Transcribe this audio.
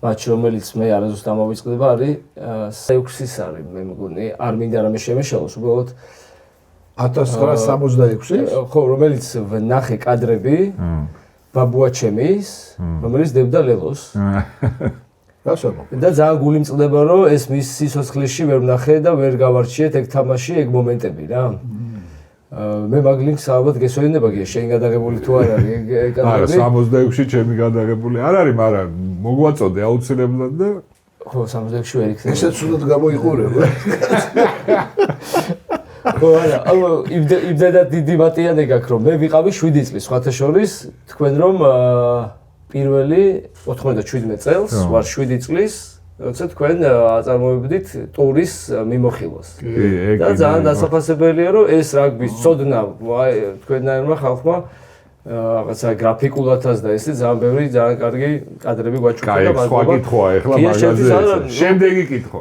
მატჩ რომელიც მე არასდროს დამოვიწყდება არის 6-ის არის მე მგონი არ მინდა რამე შემეშალოს უბრალოდ 1966-ის ხო რომელიც ნახე კადრები ბაბუაჩემის რომელიც დებდა ლელოს და ძალიან გული მწყდება რომ ეს მის სიცოცხლეში ვერ ვნახე და ვერ გავარჩიეთ ეგ თამაში ეგ მომენტები რა მე მაგ ლინკს ალბათ გესვენდება გია შენ გადაღებული თუ არ არის ეგ არა 66-ში ჩემი გადაღებული არ არის მაგრამ მოგვაწოდე აუცილებლად და ხო 66-ში ვერ იქნება ესეც უნდა გამოიყურება ხო არა იმდენად დიდი მატიანე გაქვს რომ მე ვიყავი 7 წლის სხვათა შორის თქვენ რომ პირველი 97 წელს ვარ 7 წლის როცა თქვენ აწარმოებდით ტურის მიმოხილვას და ძალიან დასაფასებელია რომ ეს რაგბის ცოდნა თქვენნაირმა ხალხმა რაღაცა გრაფიკულათაც და ესე ძალიან ბევრი ძალიან კარგი კადრები გვაჩვენა და სხვა კითხვა ეხლა მაგაზე შემდეგი კითხვა